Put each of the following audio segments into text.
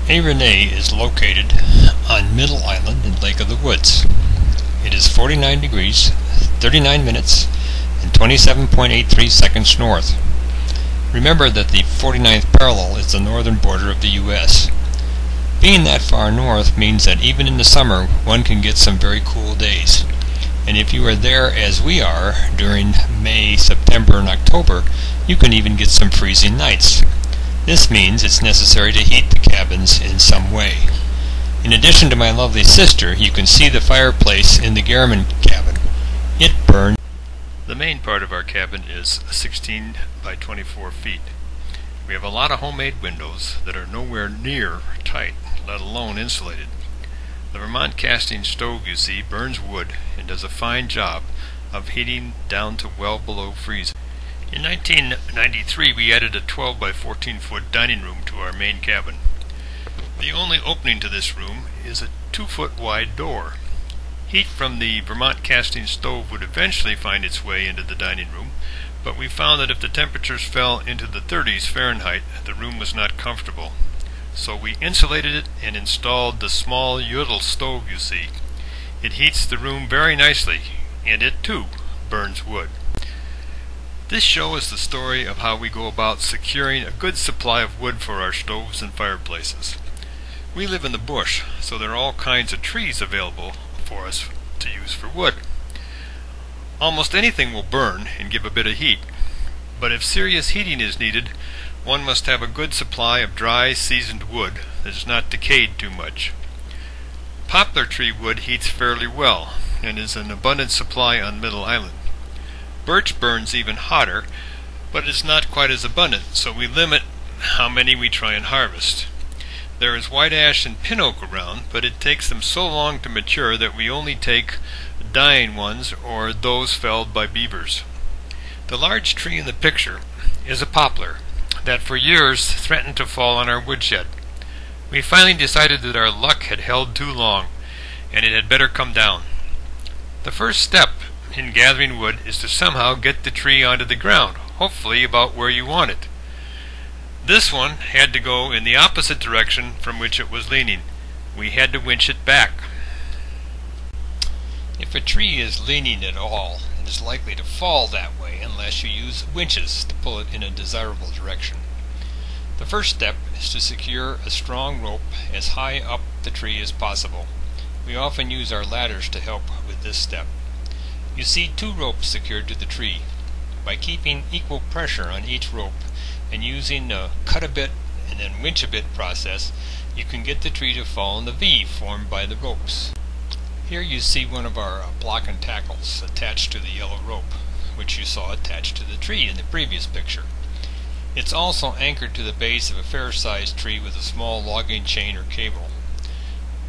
A Renee is located on Middle Island in Lake of the Woods. It is 49 degrees, 39 minutes, and 27.83 seconds north. Remember that the 49th parallel is the northern border of the U.S. Being that far north means that even in the summer one can get some very cool days. And if you are there as we are during May, September, and October, you can even get some freezing nights. This means it's necessary to heat the cabins in some way. In addition to my lovely sister, you can see the fireplace in the Garriman cabin. It burns. The main part of our cabin is 16 by 24 feet. We have a lot of homemade windows that are nowhere near tight, let alone insulated. The Vermont casting stove you see burns wood and does a fine job of heating down to well below freezing. In 1993 we added a 12 by 14 foot dining room to our main cabin. The only opening to this room is a 2-foot wide door. Heat from the Vermont casting stove would eventually find its way into the dining room, but we found that if the temperatures fell into the 30s Fahrenheit, the room was not comfortable. So we insulated it and installed the small Yodel stove you see. It heats the room very nicely, and it too burns wood. This show is the story of how we go about securing a good supply of wood for our stoves and fireplaces. We live in the bush, so there are all kinds of trees available for us to use for wood. Almost anything will burn and give a bit of heat, but if serious heating is needed, one must have a good supply of dry, seasoned wood that is not decayed too much. Poplar tree wood heats fairly well and is an abundant supply on Middle Island. Birch burns even hotter, but is not quite as abundant, so we limit how many we try and harvest. There is white ash and pin oak around, but it takes them so long to mature that we only take dying ones or those felled by beavers. The large tree in the picture is a poplar that for years threatened to fall on our woodshed. We finally decided that our luck had held too long and it had better come down. The first step in gathering wood is to somehow get the tree onto the ground, hopefully about where you want it. This one had to go in the opposite direction from which it was leaning. We had to winch it back. If a tree is leaning at all, it is likely to fall that way unless you use winches to pull it in a desirable direction. The first step is to secure a strong rope as high up the tree as possible. We often use our ladders to help with this step. You see 2 ropes secured to the tree. By keeping equal pressure on each rope and using the cut a bit and then winch a bit process, you can get the tree to fall in the V formed by the ropes. Here you see one of our block and tackles attached to the yellow rope, which you saw attached to the tree in the previous picture. It's also anchored to the base of a fair-sized tree with a small logging chain or cable.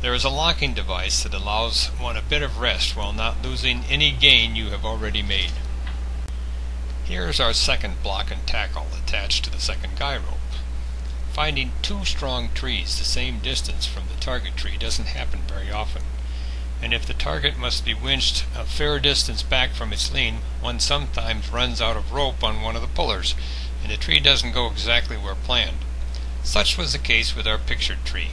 There is a locking device that allows one a bit of rest while not losing any gain you have already made. Here is our second block and tackle attached to the second guy rope. Finding 2 strong trees the same distance from the target tree doesn't happen very often, and if the target must be winched a fair distance back from its lean, one sometimes runs out of rope on one of the pullers, and the tree doesn't go exactly where planned. Such was the case with our pictured tree.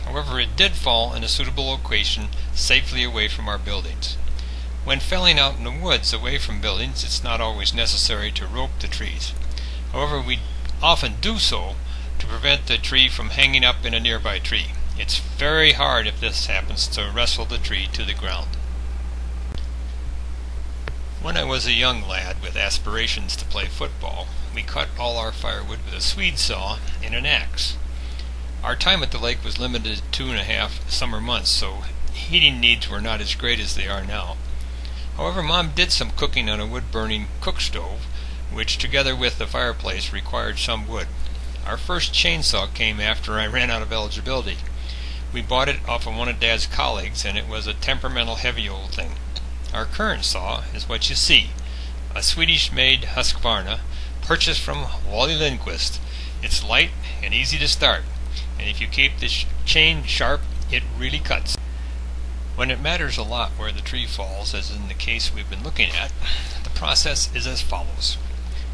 However, it did fall in a suitable location safely away from our buildings. When felling out in the woods away from buildings, it's not always necessary to rope the trees. However, we often do so to prevent the tree from hanging up in a nearby tree. It's very hard if this happens to wrestle the tree to the ground. When I was a young lad with aspirations to play football, we cut all our firewood with a Swede saw and an axe. Our time at the lake was limited to 2.5 summer months, so heating needs were not as great as they are now. However, Mom did some cooking on a wood-burning cook stove, which together with the fireplace required some wood. Our first chainsaw came after I ran out of eligibility. We bought it off of one of Dad's colleagues, and it was a temperamental heavy old thing. Our current saw is what you see, a Swedish-made Husqvarna purchased from Wally Lindquist. It's light and easy to start, and if you keep the chain sharp, it really cuts. When it matters a lot where the tree falls, as in the case we've been looking at, the process is as follows.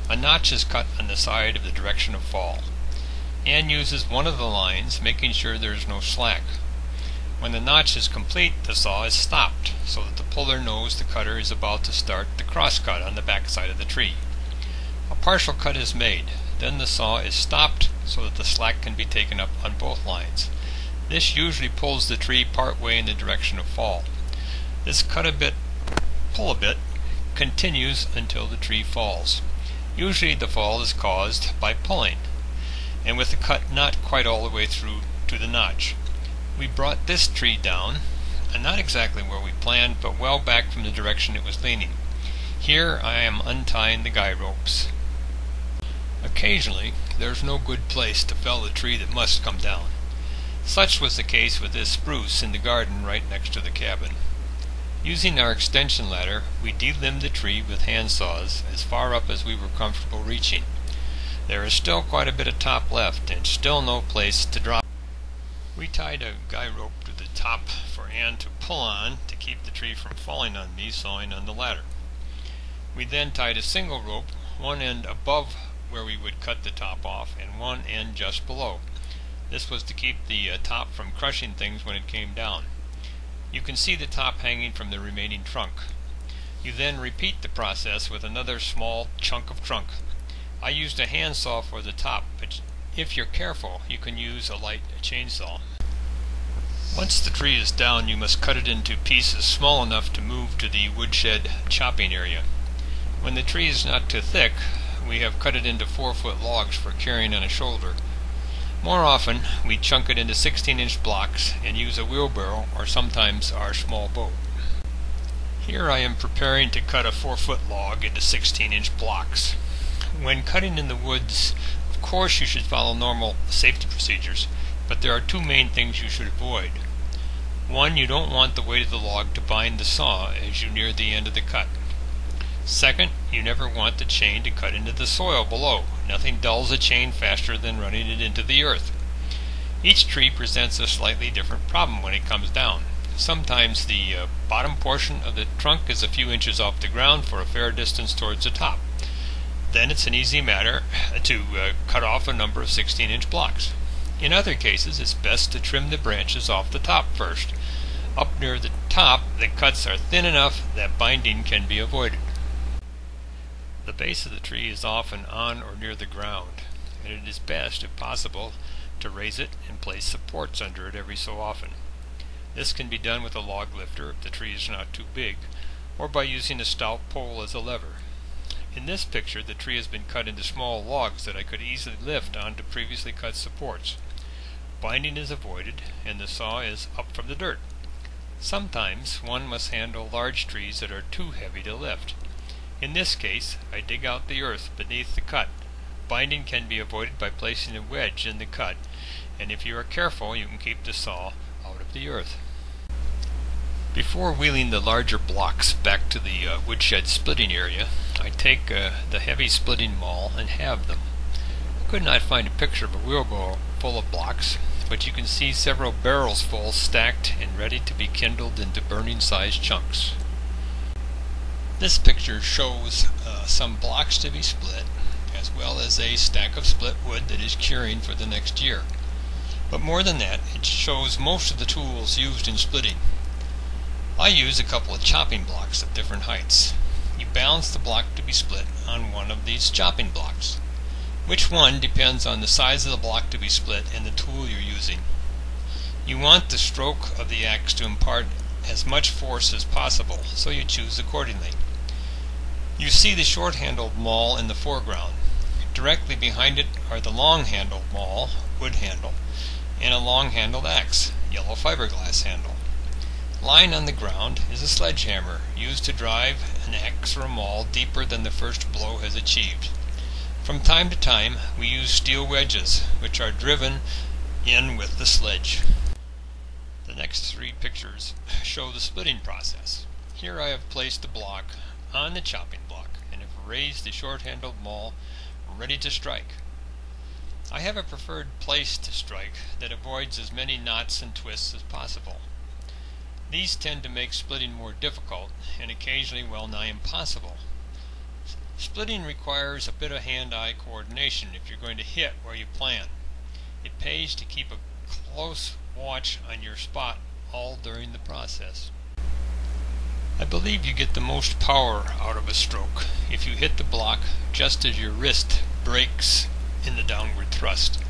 A notch is cut on the side of the direction of fall. and uses one of the lines, making sure there is no slack. When the notch is complete, the saw is stopped, so that the puller knows the cutter is about to start the cross cut on the back side of the tree. A partial cut is made, then the saw is stopped so that the slack can be taken up on both lines. This usually pulls the tree part way in the direction of fall. This cut a bit, pull a bit continues until the tree falls. Usually the fall is caused by pulling, and with the cut not quite all the way through to the notch. We brought this tree down, and not exactly where we planned, but well back from the direction it was leaning. Here I am untying the guy ropes. Occasionally there's no good place to fell the tree that must come down. Such was the case with this spruce in the garden right next to the cabin. Using our extension ladder, we delimbed the tree with hand saws as far up as we were comfortable reaching. There is still quite a bit of top left, and still no place to drop. We tied a guy rope to the top for Ann to pull on to keep the tree from falling on me sawing on the ladder. We then tied a single rope, one end above where we would cut the top off, and one end just below. This was to keep the top from crushing things when it came down. You can see the top hanging from the remaining trunk. You then repeat the process with another small chunk of trunk. I used a handsaw for the top, but if you're careful, you can use a light chainsaw. Once the tree is down, you must cut it into pieces small enough to move to the woodshed chopping area. When the tree is not too thick, we have cut it into 4-foot logs for carrying on a shoulder. More often, we chunk it into 16-inch blocks and use a wheelbarrow or sometimes our small boat. Here I am preparing to cut a 4-foot log into 16-inch blocks. When cutting in the woods, of course you should follow normal safety procedures, but there are two main things you should avoid. One, you don't want the weight of the log to bind the saw as you near the end of the cut. Second, you never want the chain to cut into the soil below. Nothing dulls a chain faster than running it into the earth. Each tree presents a slightly different problem when it comes down. Sometimes the bottom portion of the trunk is a few inches off the ground for a fair distance towards the top. Then it's an easy matter to cut off a number of 16-inch blocks. In other cases, it's best to trim the branches off the top first. Up near the top, the cuts are thin enough that binding can be avoided. The base of the tree is often on or near the ground, and it is best, if possible, to raise it and place supports under it every so often. This can be done with a log lifter if the tree is not too big, or by using a stout pole as a lever. In this picture, the tree has been cut into small logs that I could easily lift onto previously cut supports. Binding is avoided, and the saw is up from the dirt. Sometimes one must handle large trees that are too heavy to lift. In this case, I dig out the earth beneath the cut. Binding can be avoided by placing a wedge in the cut, and if you are careful, you can keep the saw out of the earth. Before wheeling the larger blocks back to the woodshed splitting area, I take the heavy splitting maul and halve them. I could not find a picture of a wheelbarrow full of blocks, but you can see several barrels full stacked and ready to be kindled into burning-sized chunks. This picture shows some blocks to be split, as well as a stack of split wood that is curing for the next year. But more than that, it shows most of the tools used in splitting. I use a couple of chopping blocks of different heights. You balance the block to be split on one of these chopping blocks. Which one depends on the size of the block to be split and the tool you're using. You want the stroke of the axe to impart as much force as possible, so you choose accordingly. You see the short-handled maul in the foreground. Directly behind it are the long-handled maul, wood handle, and a long-handled axe, yellow fiberglass handle. Lying on the ground is a sledgehammer, used to drive an axe or a maul deeper than the first blow has achieved. From time to time, we use steel wedges, which are driven in with the sledge. The next three pictures show the splitting process. Here I have placed a block on the chopping block and have raised the short-handled maul ready to strike. I have a preferred place to strike that avoids as many knots and twists as possible. These tend to make splitting more difficult and occasionally well nigh impossible. Splitting requires a bit of hand-eye coordination if you're going to hit where you plan. It pays to keep a close watch on your spot all during the process. I believe you get the most power out of a stroke if you hit the block just as your wrist breaks in the downward thrust.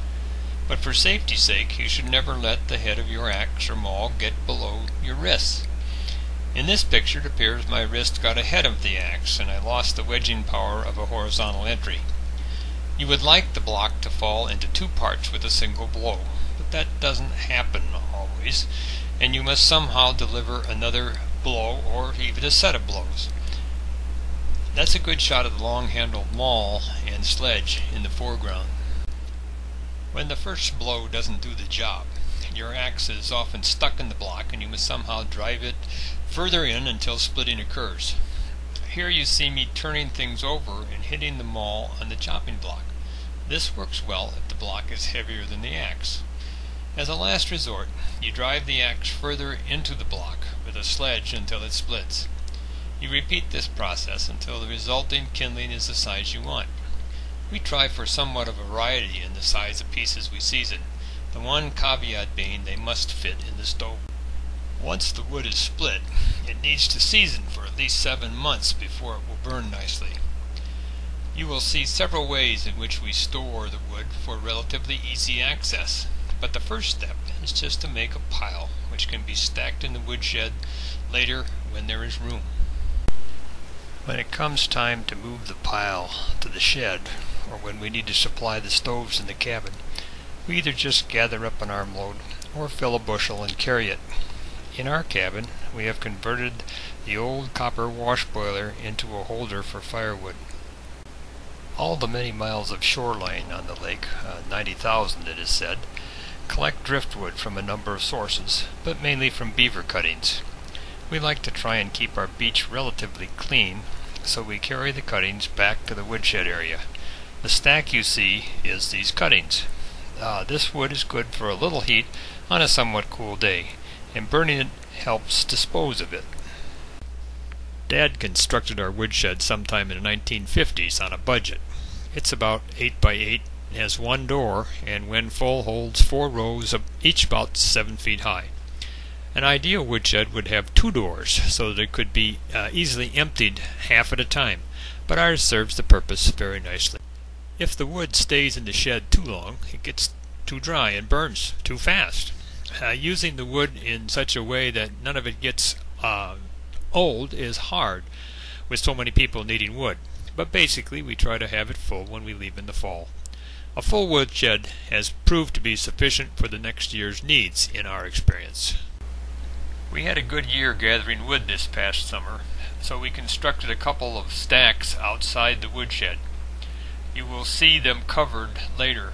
But for safety's sake, you should never let the head of your axe or maul get below your wrists. In this picture, it appears my wrist got ahead of the axe and I lost the wedging power of a horizontal entry. You would like the block to fall into two parts with a single blow, but that doesn't happen always, and you must somehow deliver another blow or even a set of blows. That's a good shot of the long-handled maul and sledge in the foreground. When the first blow doesn't do the job, your axe is often stuck in the block and you must somehow drive it further in until splitting occurs. Here you see me turning things over and hitting the maul on the chopping block. This works well if the block is heavier than the axe. As a last resort, you drive the axe further into the block with a sledge until it splits. You repeat this process until the resulting kindling is the size you want. We try for somewhat of variety in the size of pieces we season, the one caveat being they must fit in the stove. Once the wood is split, it needs to season for at least 7 months before it will burn nicely. You will see several ways in which we store the wood for relatively easy access, but the first step is just to make a pile which can be stacked in the woodshed later when there is room. When it comes time to move the pile to the shed, or when we need to supply the stoves in the cabin, we either just gather up an armload or fill a bushel and carry it. In our cabin, we have converted the old copper wash boiler into a holder for firewood. All the many miles of shoreline on the lake, 90,000 it is said, collect driftwood from a number of sources, but mainly from beaver cuttings. We like to try and keep our beach relatively clean, so we carry the cuttings back to the woodshed area. The stack you see is these cuttings. This wood is good for a little heat on a somewhat cool day, and burning it helps dispose of it. Dad constructed our woodshed sometime in the 1950s on a budget. It's about 8 by 8, has one door, and when full holds 4 rows of each about 7 feet high. An ideal woodshed would have 2 doors so that it could be easily emptied half at a time, but ours serves the purpose very nicely. If the wood stays in the shed too long, it gets too dry and burns too fast. Using the wood in such a way that none of it gets old is hard with so many people needing wood, but basically we try to have it full when we leave in the fall. A full woodshed has proved to be sufficient for the next year's needs in our experience. We had a good year gathering wood this past summer, so we constructed a couple of stacks outside the woodshed. You will see them covered later.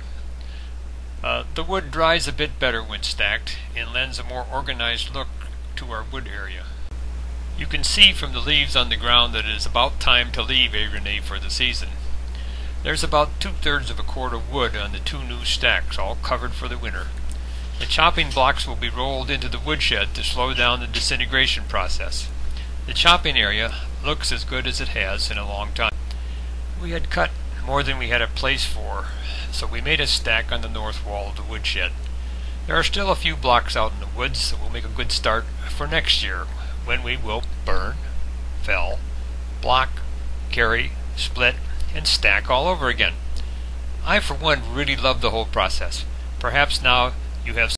The wood dries a bit better when stacked and lends a more organized look to our wood area. You can see from the leaves on the ground that it is about time to leave Agrene for the season. There's about 2/3 of a cord of wood on the 2 new stacks, all covered for the winter. The chopping blocks will be rolled into the woodshed to slow down the disintegration process. The chopping area looks as good as it has in a long time. We had cut more than we had a place for, so we made a stack on the north wall of the woodshed. There are still a few blocks out in the woods, so we'll make a good start for next year, when we will burn, fell, block, carry, split, and stack all over again. I, for one, really love the whole process. Perhaps now you have